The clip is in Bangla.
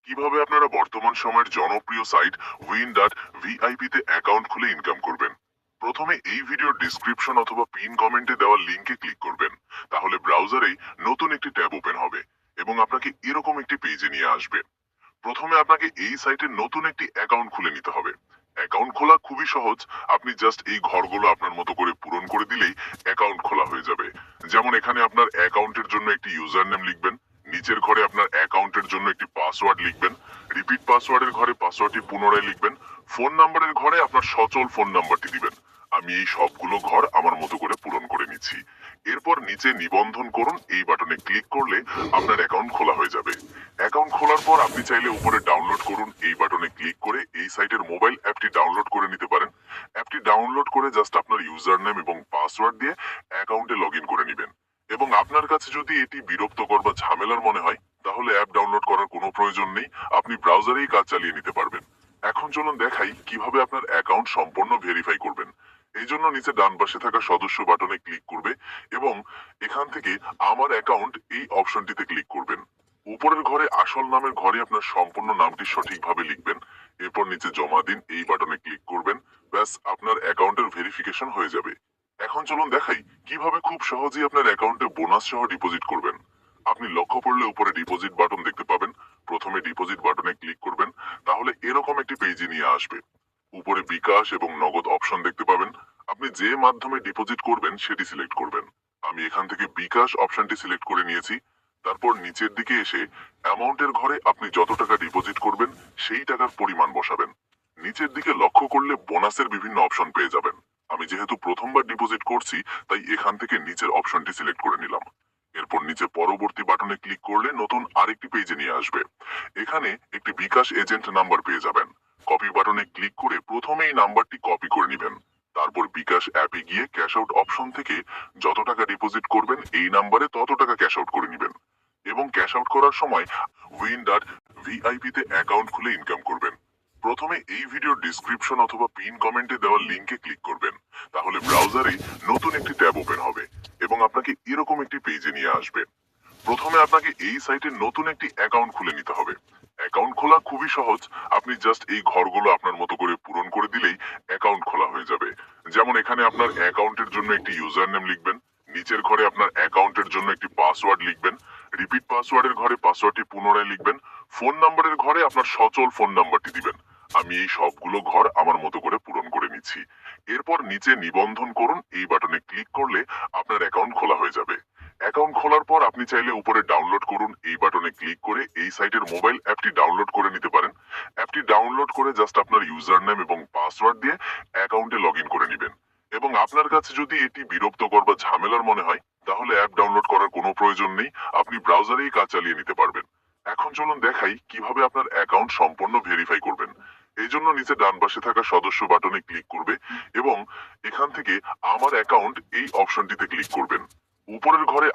কিভাবে আপনারা বর্তমান সময়ের জনপ্রিয় সাইট win.vip তে অ্যাকাউন্ট খুলে ইনকাম করবেন। প্রথমে এই ভিডিওর ডেসক্রিপশন অথবা পিন কমেন্টে দেওয়া লিংকে ক্লিক করবেন। তাহলে ব্রাউজারেই নতুন একটি ট্যাব ওপেন হবে এবং আপনাকে এরকম একটি পেজে নিয়ে আসবে। প্রথমে আপনাকে এই সাইটে নতুন একটি অ্যাকাউন্ট খুলে নিতে হবে। অ্যাকাউন্ট খোলা খুবই সহজ। আপনি জাস্ট এই ঘরগুলো আপনার মতো করে পূরণ করে দিলেই অ্যাকাউন্ট খোলা হয়ে যাবে। যেমন এখানে আপনার অ্যাকাউন্টের জন্য একটি ইউজার নেম লিখবেন, নিচের ঘরে আপনার অ্যাকাউন্টের জন্য একটি পাসওয়ার্ড লিখবেন, রিপিট পাসওয়ার্ডের ঘরে পাসওয়ার্ডটি পুনরায় লিখবেন, ফোন নাম্বারের ঘরে আপনার সচল ফোন নাম্বারটি দিবেন। আমি এই সবগুলো ঘর আমার মতো করে পূরণ করে নিচ্ছি। এরপর নিচে নিবন্ধন করুন এই বাটনে ক্লিক করলে আপনার অ্যাকাউন্ট খোলা হয়ে যাবে। অ্যাকাউন্ট খোলার পর আপনি চাইলে উপরে ডাউনলোড করুন এই বাটনে ক্লিক করে এই সাইটের মোবাইল অ্যাপটি ডাউনলোড করে নিতে পারেন। অ্যাপটি ডাউনলোড করে জাস্ট আপনার ইউজার নেম এবং পাসওয়ার্ড দিয়ে অ্যাকাউন্টে লগ ইন করে নেবেন। এবং আপনার কাছে যদি এটি বিরক্তকর বা ঝামেলার মনে হয় তাহলে অ্যাপ ডাউনলোড করার কোনো প্রয়োজন নেই, আপনি ব্রাউজারেই কাজ চালিয়ে নিতে পারবেন। এখন চলুন দেখাই কিভাবে আপনার অ্যাকাউন্ট সম্পূর্ণ ভেরিফাই করবেন। এই জন্য নিচে ডান পাশে থাকা সদস্য বাটনে ক্লিক করবে এবং এখান থেকে আমার অ্যাকাউন্ট এই অপশনটিতে ক্লিক করবেন। উপরের ঘরে আসল নামের ঘরে আপনার সম্পূর্ণ নামটি সঠিকভাবে লিখবেন। এরপর নিচে জমা দিন এই বাটনে ক্লিক করবেন। ব্যাস, আপনার অ্যাকাউন্টের ভেরিফিকেশন হয়ে যাবে। এখন চলুন দেখাই কিভাবে খুব সহজেই আপনার অ্যাকাউন্টে বোনাস সহ ডিপোজিট করবেন। আপনি লক্ষ্য করলে উপরে ডিপোজিট বাটন দেখতে পাবেন। প্রথমে ডিপোজিট বাটনে ক্লিক করবেন, তাহলে এরকম একটি পেজে নিয়ে আসবে। উপরে বিকাশ এবং নগদ অপশন দেখতে পাবেন। আপনি যে মাধ্যমে ডিপোজিট করবেন সেটি সিলেক্ট করবেন। আমি এখান থেকে বিকাশ অপশনটি সিলেক্ট করে নিয়েছি। তারপর নিচের দিকে এসে অ্যামাউন্টের ঘরে আপনি যত টাকা ডিপোজিট করবেন সেই টাকার পরিমাণ বসাবেন। নিচের দিকে লক্ষ্য করলে বোনাসের বিভিন্ন অপশন পেয়ে যাবেন। আমি যেহেতু প্রথমবার ডিপোজিট করছি তাই এখান থেকে নিচের অপশনটি সিলেক্ট করে নিলাম। এরপর নিচে পরবর্তী বাটনে ক্লিক করলে নতুন আরেকটি পেজে নিয়ে আসবে। এখানে একটি বিকাশ এজেন্ট নাম্বার পেয়ে যাবেন। কপি বাটনে ক্লিক করে প্রথমে এই নাম্বারটি কপি করে নেবেন। তারপর বিকাশ অ্যাপে গিয়ে ক্যাশ আউট অপশন থেকে যত টাকা ডিপোজিট করবেন এই নাম্বারে তত টাকা ক্যাশ আউট করে নেবেন। এবং ক্যাশ আউট করার সময় win.vip তে অ্যাকাউন্ট খুলে ইনকাম করবেন। প্রথমে এই ভিডিওর ডেসক্রিপশন অথবা পিন কমেন্টে দেওয়া লিংকে ক্লিক করবেন। তাহলে ব্রাউজারে নতুন একটি ট্যাব ওপেন হবে এবং আপনাকে এরকম একটি পেজে নিয়ে আসবে। প্রথমে আপনাকে এই সাইটে নতুন একটি অ্যাকাউন্ট খুলে নিতে হবে। অ্যাকাউন্ট খোলা খুবই সহজ। আপনি জাস্ট এই ঘরগুলো আপনার মতো করে পূরণ করে দিলেই অ্যাকাউন্ট খোলা হয়ে যাবে। যেমন এখানে আপনার অ্যাকাউন্টের জন্য একটি ইউজার নেম লিখবেন, নিচের ঘরে আপনার অ্যাকাউন্টের জন্য একটি পাসওয়ার্ড লিখবেন, রিপিট পাসওয়ার্ডের ঘরে পাসওয়ার্ডটি পুনরায় লিখবেন, ফোন নাম্বারের ঘরে আপনার সচল ফোন নাম্বারটি দিবেন। আমি এই সবগুলো ঘর আমার মতো করে পূরণ করে নিচ্ছি। এরপর নিচে নিবন্ধন করুন এই বাটনে ক্লিক করলে আপনার অ্যাকাউন্ট খোলা হয়ে যাবে। অ্যাকাউন্ট খোলার পর আপনি চাইলে উপরে ডাউনলোড করুন এই বাটনে ক্লিক করে এই সাইটের মোবাইল অ্যাপটি ডাউনলোড করে নিতে পারেন। অ্যাপটি ডাউনলোড করে জাস্ট আপনার ইউজার নেম এবং পাসওয়ার্ড দিয়ে অ্যাকাউন্টে লগ ইন করে নেবেন। এবং আপনার কাছে যদি এটি বিরক্তকর বা ঝামেলার মনে হয় তাহলে অ্যাপ ডাউনলোড করার কোনো প্রয়োজন নেই, আপনি ব্রাউজারেই কাজ চালিয়ে নিতে পারবেন। এখন চলুন দেখাই কিভাবে আপনার অ্যাকাউন্ট সম্পূর্ণ ভেরিফাই করবেন। এই জন্য নিচে ডান পাশে থাকা সদস্য বাটনে ক্লিক করবে এবং এখান থেকে আমার অ্যাকাউন্ট এই অপশনটিতে ক্লিক করবেন। উপরের ঘরে